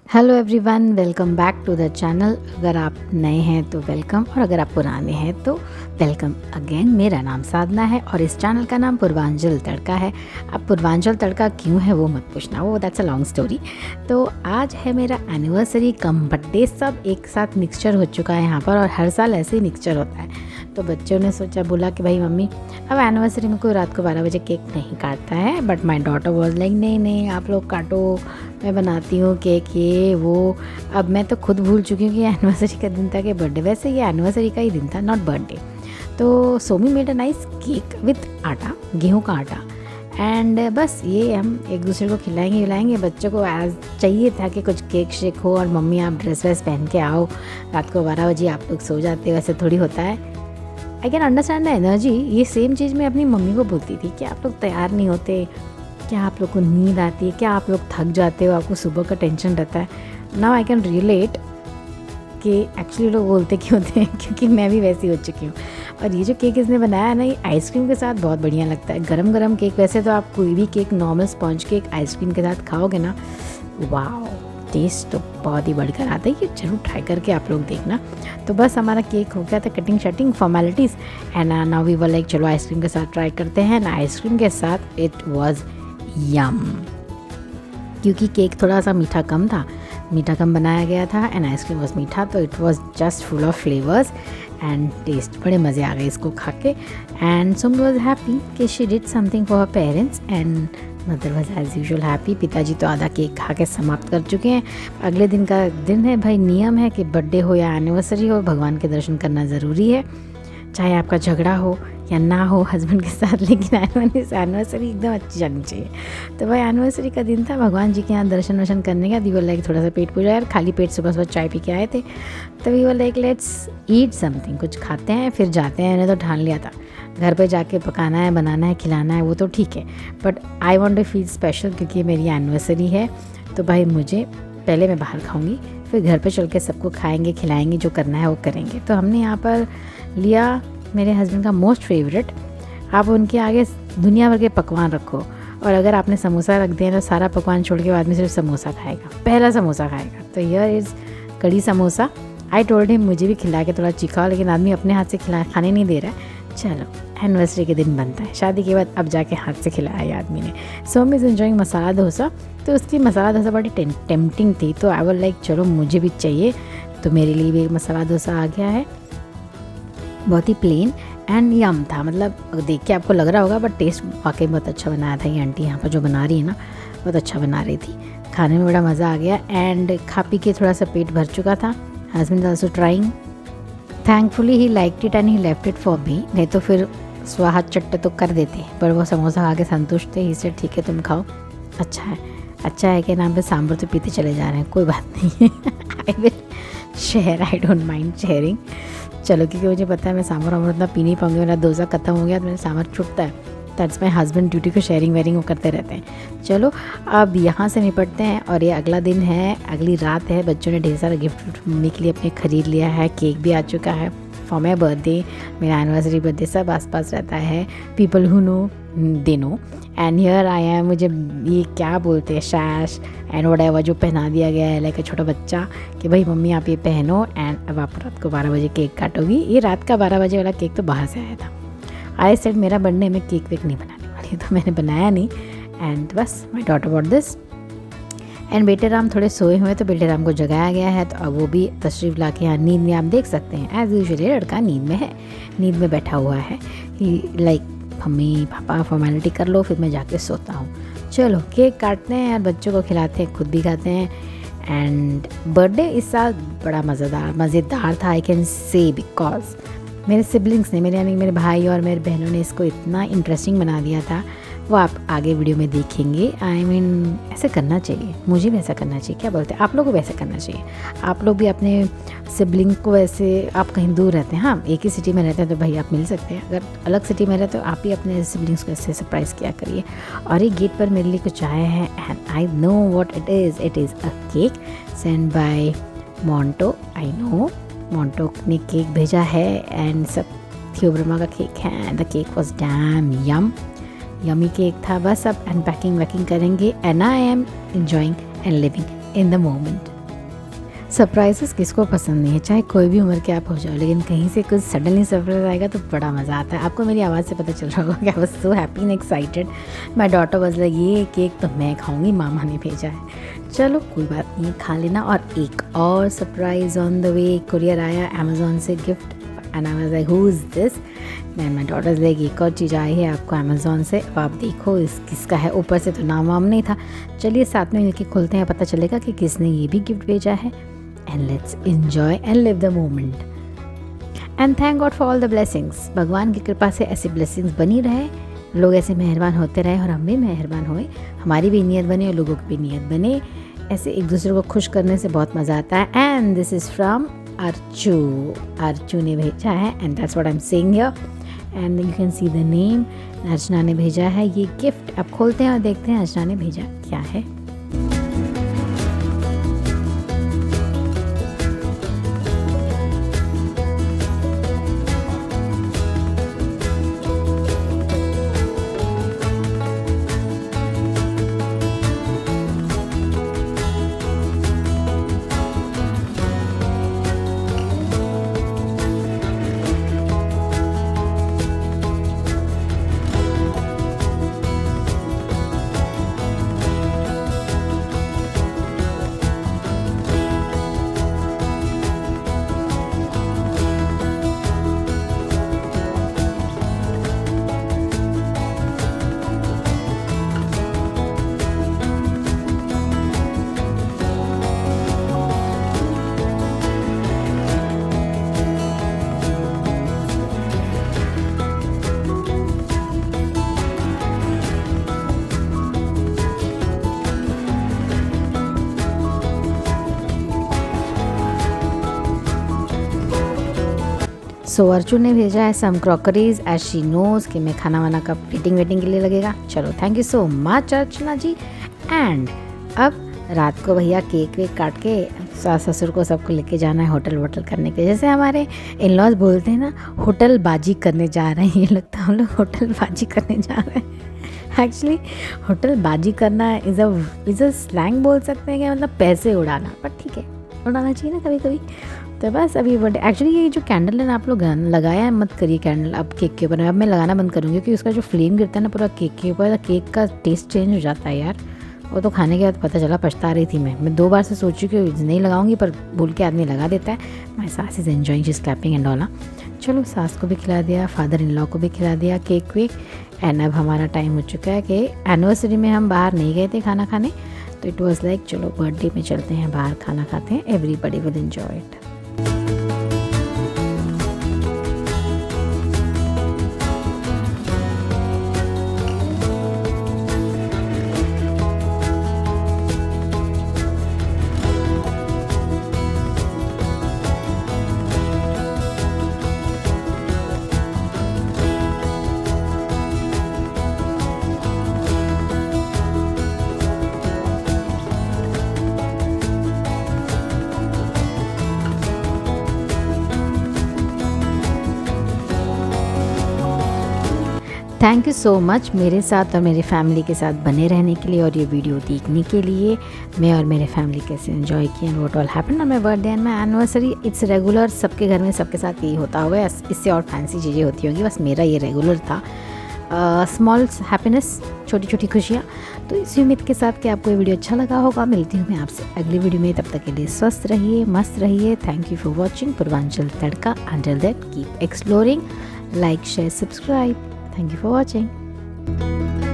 Hello everyone, welcome back to the channel. अगर आप नए हैं तो वेलकम, और अगर आप पुराने हैं तो वेलकम अगेन। मेरा नाम साधना है और इस चैनल का नाम पूर्वांचल तड़का है। अब पूर्वांचल तड़का क्यों है वो मत पूछना, वो दैट्स अ लॉन्ग स्टोरी। तो आज है मेरा एनिवर्सरी कम बर्थडे, सब एक साथ मिक्सचर हो चुका है यहाँ पर, और हर साल ऐसे ही मिक्सचर होता है। तो बच्चों ने सोचा, बोला कि भाई मम्मी, अब एनिवर्सरी में कोई रात को 12 बजे केक नहीं काटता है। But my daughter was like, नहीं नहीं आप लोग काटो, मैं बनाती हूँ केक, ये वो। अब मैं तो खुद भूल चुकी हूँ कि एनिवर्सरी का दिन था कि बर्थडे। वैसे ये एनिवर्सरी का ही दिन था, नॉट बर्थडे। तो Somi made a nice cake with atta, गेहूँ का आटा। एंड बस ये हम एक दूसरे को खिलाएंगे। बच्चों को एज चाहिए था कि कुछ केक शेक हो, और मम्मी आप ड्रेस वेस पहन के आओ, रात को 12 बजे आप लोग सो जाते हो, ऐसे थोड़ी होता है। I can understand the energy. ये सेम चीज़ मैं अपनी मम्मी को बोलती थी कि आप लोग तैयार नहीं होते, क्या आप लोग को नींद आती है, क्या आप लोग थक जाते हो, आपको सुबह का टेंशन रहता है। नाउ आई कैन रिलेट कि एक्चुअली लोग बोलते क्यों थे क्योंकि मैं भी वैसी हो चुकी हूँ। और ये जो केक इसने बनाया है ना, ये आइसक्रीम के साथ बहुत बढ़िया लगता है। गरम गरम केक, वैसे तो आप कोई भी cake, normal sponge cake ice cream के साथ खाओगे ना, वाह, टेस्ट तो बहुत ही बढ़कर आता है। ये जरूर ट्राई करके आप लोग देखना। तो बस हमारा केक हो गया था, कटिंग शटिंग formalities, and now we were like चलो आइसक्रीम के साथ ट्राई करते हैं ना। आइसक्रीम के साथ इट वाज यम, क्योंकि केक थोड़ा सा मीठा कम बनाया गया था, एंड आइसक्रीम वॉज मीठा, तो it was just full of flavours and taste. बड़े मज़े आ गए इसको खा के। एंड सोमी वॉज हैप्पी कि she did something for her parents, and mother was as usual happy. पिताजी तो आधा केक खा के समाप्त कर चुके हैं। अगले दिन का दिन है भाई, नियम है कि बर्थडे हो या एनिवर्सरी हो, भगवान के दर्शन करना ज़रूरी है, चाहे आपका झगड़ा हो या ना हो हस्बैंड के साथ, लेकिन एनिवर्सरी एकदम अच्छी जानी चाहिए। तो भाई एनिवर्सरी का दिन था, भगवान जी के यहाँ दर्शन वर्शन करने का। वी वर लाइक थोड़ा सा पेट पूजा, यार खाली पेट सुबह सुबह चाय पी के आए थे, तो we were like let's eat something, कुछ खाते हैं फिर जाते हैं। मैंने तो ठान लिया था घर पे जाके पकाना है, बनाना है, खिलाना है, वो तो ठीक है, but I want to feel special क्योंकि मेरी एनिवर्सरी है। तो भाई मुझे पहले मैं बाहर खाऊंगी, फिर घर पे चल के सबको खाएंगे, खिलाएंगे, जो करना है वो करेंगे। तो हमने यहाँ पर लिया मेरे हस्बैंड का मोस्ट फेवरेट। आप उनके आगे दुनिया भर के पकवान रखो, और अगर आपने समोसा रख दिया तो सारा पकवान छोड़ के आदमी सिर्फ समोसा खाएगा, पहला समोसा खाएगा। तो हियर इज़ कड़ी समोसा। आई टोल्ड हिम मुझे भी खिला के थोड़ा चिखाओ, लेकिन आदमी अपने हाथ से खाने नहीं दे रहा है। चलो एनिवर्सरी के दिन बनता है, शादी के बाद अब जाके हाथ से खिलाया है आदमी ने। सो me is enjoying masala dosa. तो उसकी मसाला डोसा बड़ी टेम्पटिंग थी, तो आई वाज लाइक चलो मुझे भी चाहिए। तो मेरे लिए भी एक मसाला डोसा आ गया है, बहुत ही प्लेन एंड यम था। मतलब देख के आपको लग रहा होगा, बट टेस्ट वाकई बहुत अच्छा बनाया था। ये आंटी यहाँ पर जो बना रही है ना, बहुत अच्छा बना रही थी। खाने में बड़ा मज़ा आ गया, एंड खा पी के थोड़ा सा पेट भर चुका था। Husband also trying, thankfully he liked it and he left it for me. नहीं तो फिर स्वाहा चट्ट तो कर देते, पर वो समोसा खा के संतुष्ट थे। ही से ठीक है तुम खाओ, अच्छा है कि नाम पे सांभर तो पीते चले जा रहे हैं, कोई बात नहीं है। I will share, I don't mind sharing. चलो, क्योंकि मुझे पता है मैं सांभर वामर उतना पी नहीं पाऊंगी, मेरा डोसा खत्म हो गया तो मेरा सांभर छुटता है। दैट्स माई हस्बैंड ड्यूटी को शेयरिंग वेयरिंग वो करते रहते हैं। चलो अब यहाँ से निपटते हैं, और ये अगला दिन है, अगली रात है। बच्चों ने ढेर सारा गिफ्ट मम्मी के लिए अपने ख़रीद लिया है, केक भी आ चुका है फॉर माई बर्थडे। मेरा एनिवर्सरी बर्थडे सब आसपास रहता है। People who know they know, and here I am. मुझे ये क्या बोलते हैं, शैश एंड व्हाटएवर जो पहना दिया गया है लाइक छोटा बच्चा, कि भाई मम्मी आप ये पहनो, एंड अब आप रात को 12 बजे केक काटोगी। ये रात का 12 बजे वाला केक तो बाहर से आया था। आई सेड मेरा बर्थडे में केक वेक नहीं बनाने वाली, तो मैंने बनाया नहीं। एंड बस my daughter bought this, and बेटे राम थोड़े सोए हुए, तो बेटे राम को जगाया गया है। तो अब वो भी तशरीफ़ ला के यहाँ नींद में, आप देख सकते हैं एज़ यूजुअली लड़का नींद में है, नींद में बैठा हुआ है। ही लाइक मम्मी पापा फॉर्मेलिटी कर लो, फिर मैं जाके सोता हूँ। चलो केक काटते हैं यार, बच्चों को खिलाते हैं, खुद भी खाते हैं। एंड बर्थडे इस साल बड़ा मज़ेदार था, आई कैन से, बिकॉज मेरे सिबलिंग्स ने, मेरे यानी मेरे भाई और मेरे बहनों ने इसको इतना इंटरेस्टिंग बना दिया था। वो आप आगे वीडियो में देखेंगे। आई मीन ऐसे करना चाहिए, मुझे भी ऐसा करना चाहिए, क्या बोलते हैं, आप लोगों को भी ऐसा करना चाहिए। आप लोग भी अपने सिबलिंग को ऐसे, आप कहीं दूर रहते हैं, हाँ एक ही सिटी में रहते हैं तो भाई आप मिल सकते हैं, अगर अलग सिटी में रहते हो आप ही अपने सिबलिंग्स को ऐसे सरप्राइज़ किया करिए। और ये गेट पर मेरे लिए कुछ आया है, and I know what it is a cake send by Monto. I know Monto ने केक भेजा है, एंड सब थियोब्रमा का केक है, and the cake was damn yummy cake था। बस अब अनपैकिंग वैकिंग करेंगे, and I am enjoying and living in the moment. Surprises किसको पसंद नहीं है, चाहे कोई भी उम्र के आप हो जाओ, लेकिन कहीं से कुछ सडनली सरप्राइज आएगा तो बड़ा मज़ा आता है। आपको मेरी आवाज़ से पता चल रहा होगा कि I was so happy and excited. My daughter was like ये केक तो मैं खाऊंगी, मामा ने भेजा है। चलो कोई बात नहीं, खा लेना। और एक और surprise on the way, courier आया अमेज़ॉन से gift and I was like who is this. Man my daughters like एक और चीज़ आई है आपको अमेज़ॉन से, अब आप देखो इस किसका है। ऊपर से तो नाम वाम नहीं था। चलिए साथ में मिलकर खोलते हैं, पता चलेगा कि किसने ये भी गिफ्ट भेजा है। And let's enjoy and live the moment and thank God for all the blessings. भगवान की कृपा से ऐसी ब्लेसिंग्स बनी रहे, लोग ऐसे मेहरबान होते रहे और हम भी मेहरबान हुए, हमारी भी नीयत बने और लोगों की भी नीयत बने। ऐसे एक दूसरे को खुश करने से बहुत मज़ा आता है। And this is from Archu ने भेजा है and that's what I am saying here and you can see the name. Archana ने भेजा है ये गिफ्ट। अब खोलते हैं और देखते हैं अर्चना ने भेजा क्या है। सो अर्जुन ने भेजा है सम क्रॉकरीज एज शी नोज कि मैं खाना वाना का प्लेटिंग वेटिंग के लिए लगेगा। चलो thank you so much Archana ji. And अब रात को भैया केक वेक काट के सास ससुर को सबको लेके जाना है होटल वोटल करने के। जैसे हमारे इन लॉज बोलते हैं ना, होटल बाजी करने जा रहे हैं। ये लगता है हम लोग होटल बाजी करने जा रहे हैं। एक्चुअली होटल बाजी करना इज़ अ स्लैंग बोल सकते हैं कि मतलब पैसे उड़ाना, पर ठीक है उड़ाना चाहिए ना कभी कभी। तो बस अभी बर्थडे एक्चुअली ये जो कैंडल है ना आप लोग लगाया है मत करिए कैंडल अब केक के ऊपर। अब मैं लगाना बंद करूँगी क्योंकि उसका जो फ्लेम गिरता है ना पूरा केक के ऊपर, केक का टेस्ट चेंज हो जाता है यार। वो तो खाने के बाद पता चला, पछता रही थी मैं 2 बार से सोच चुकी हूँ नहीं लगाऊंगी, पर भूल के आदमी लगा देता है। माई सास is enjoying, she is clapping and all. चलो सास को भी खिला दिया, फादर इन लॉ को भी खिला दिया केक वेक। एंड अब हमारा टाइम हो चुका है कि एनिवर्सरी में हम बाहर नहीं गए थे खाना खाने, तो इट वॉज लाइक चलो बर्थडे में चलते हैं बाहर खाना खाते हैं, everybody will enjoy it. Thank you so much मेरे साथ और मेरी फैमिली के साथ बने रहने के लिए और ये वीडियो देखने के लिए। मैं और मेरे फैमिली कैसे एंजॉय किए and what all happened on my birthday and my anniversary. It's regular, सबके घर में सबके साथ यही होता होगा, इससे और फैंसी चीज़ें होती होंगी, बस मेरा ये रेगुलर था। स्मॉल हैप्पीनेस, छोटी छोटी खुशियाँ। तो इसी उम्मीद के साथ कि आपको ये वीडियो अच्छा लगा होगा। मिलती हूँ मैं आपसे अगली वीडियो में, तब तक के लिए स्वस्थ रहिए, मस्त रहिए। Thank you for watching Purvanchal tadka. Until that keep exploring, like share subscribe. Thank you for watching.